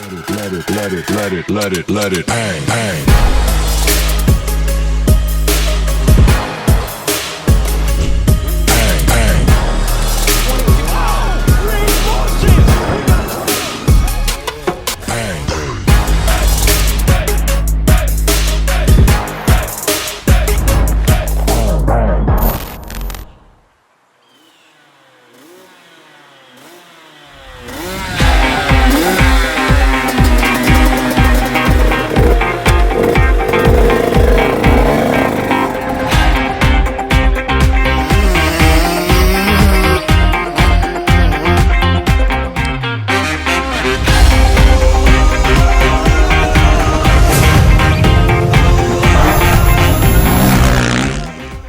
Let it bang, bang.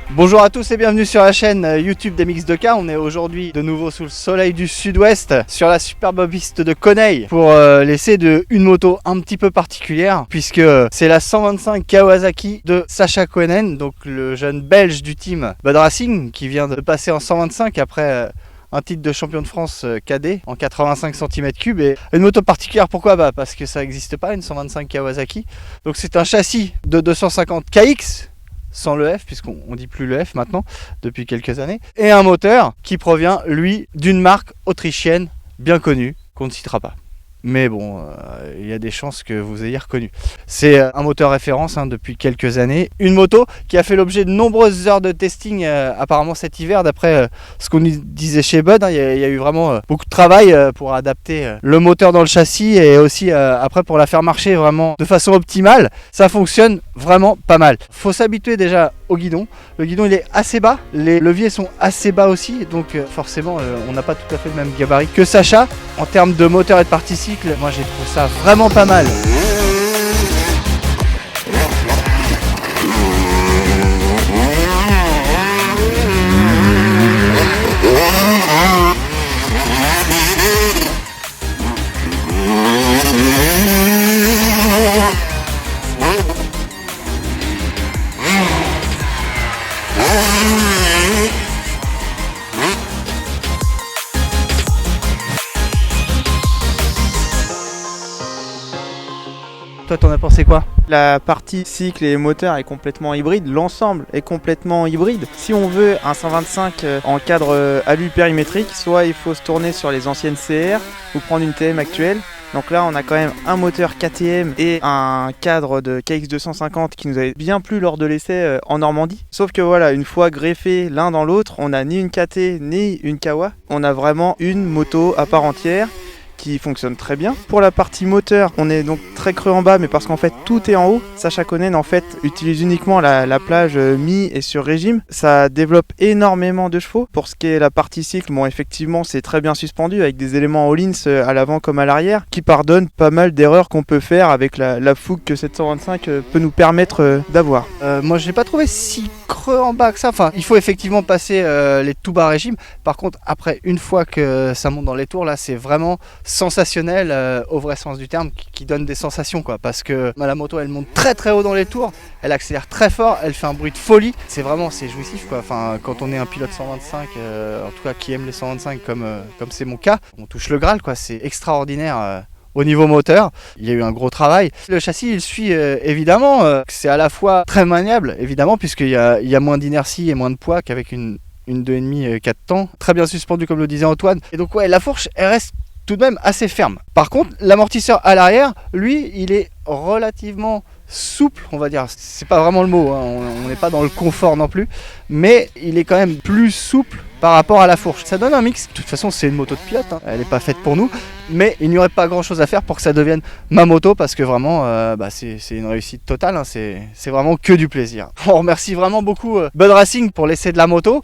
Bonjour à tous et bienvenue sur la chaîne YouTube d'MX2K. On est aujourd'hui de nouveau sous le soleil du sud-ouest sur la superbe piste de Koneï pour l'essai de une moto un petit peu particulière puisque c'est la 125 Kawasaki de Sacha Koenen, donc le jeune belge du team Bud Racing qui vient de passer en 125 après un titre de champion de France cadet en 85 cm3. Et une moto particulière, pourquoi? Parce que ça n'existe pas une 125 Kawasaki. Donc c'est un châssis de 250 KX sans le F, puisqu'on dit plus le F maintenant depuis quelques années, et un moteur qui provient lui d'une marque autrichienne bien connue qu'on ne citera pas. Mais bon, il y a des chances que vous ayez reconnu. C'est un moteur référence depuis quelques années. Une moto qui a fait l'objet de nombreuses heures de testing apparemment cet hiver. D'après ce qu'on disait chez Bud, il y a eu vraiment beaucoup de travail pour adapter le moteur dans le châssis et aussi après pour la faire marcher vraiment de façon optimale. Ça fonctionne vraiment pas mal. Faut s'habituer déjà au guidon. Le guidon il est assez bas, les leviers sont assez bas aussi, donc forcément on n'a pas tout à fait le même gabarit que Sacha. En termes de moteur et de partie cycle, moi j'ai trouvé ça vraiment pas mal. Toi t'en as pensé quoi? La partie cycle et moteur est complètement hybride, l'ensemble est complètement hybride. Si on veut un 125 en cadre alu périmétrique, soit il faut se tourner sur les anciennes CR ou prendre une TM actuelle. Donc là on a quand même un moteur KTM et un cadre de KX250 qui nous avait bien plu lors de l'essai en Normandie. Sauf que voilà, une fois greffé l'un dans l'autre, on n'a ni une KT ni une Kawa. On a vraiment une moto à part entière qui fonctionne très bien. Pour la partie moteur, on est donc très creux en bas, mais parce qu'en fait tout est en haut. Sacha Koenen en fait utilise uniquement la plage mi et sur régime. Ça développe énormément de chevaux. Pour ce qui est la partie cycle, bon effectivement c'est très bien suspendu avec des éléments all-ins à l'avant comme à l'arrière qui pardonnent pas mal d'erreurs qu'on peut faire avec la fougue que cette 125 peut nous permettre d'avoir. Moi je l'ai pas trouvé si creux en bas que ça. Enfin, il faut effectivement passer les tout bas régimes. Par contre, après une fois que ça monte dans les tours, là c'est vraiment sensationnel au vrai sens du terme, qui donne des sensations quoi, parce que la moto elle monte très très haut dans les tours, elle accélère très fort, elle fait un bruit de folie, c'est jouissif quoi. Enfin, quand on est un pilote 125 en tout cas qui aime les 125 comme c'est mon cas, on touche le Graal quoi, c'est extraordinaire. Au niveau moteur, il y a eu un gros travail. Le châssis, il suit évidemment. C'est à la fois très maniable, évidemment, puisqu'il y a moins d'inertie et moins de poids qu'avec une 2,5 4 temps. Très bien suspendu, comme le disait Antoine. Et donc, ouais, la fourche, elle reste tout de même assez ferme. Par contre, l'amortisseur à l'arrière, lui, il est relativement souple, on va dire. C'est pas vraiment le mot, hein. On n'est pas dans le confort non plus, mais il est quand même plus souple par rapport à la fourche. Ça donne un mix. De toute façon, c'est une moto de pilote, hein. Elle n'est pas faite pour nous, mais il n'y aurait pas grand chose à faire pour que ça devienne ma moto, parce que vraiment, c'est une réussite totale, hein. C'est vraiment que du plaisir. On remercie vraiment beaucoup Bud Racing pour l'essai de la moto,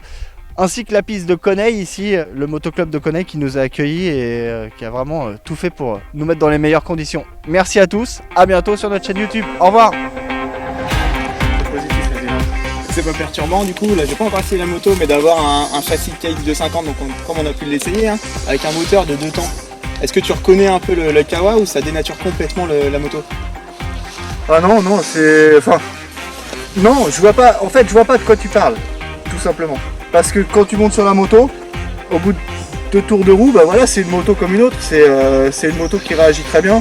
ainsi que la piste de Koneï ici, le motoclub de Koneï qui nous a accueillis et qui a vraiment tout fait pour nous mettre dans les meilleures conditions. Merci à tous, à bientôt sur notre chaîne YouTube. Au revoir. C'est pas perturbant du coup, là j'ai pas encore essayé la moto, mais d'avoir un châssis KX250, donc comme on a pu l'essayer, hein, avec un moteur de 2 temps. Est-ce que tu reconnais un peu le Kawa ou ça dénature complètement la moto? Ah non, c'est... Enfin... Non, je vois pas... En fait, je vois pas de quoi tu parles, tout simplement. Parce que quand tu montes sur la moto, au bout de 2 tours de roue, bah voilà, c'est une moto comme une autre. C'est une moto qui réagit très bien.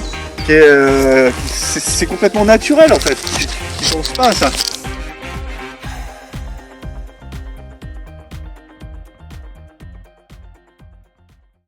C'est complètement naturel en fait. Tu penses pas à ça.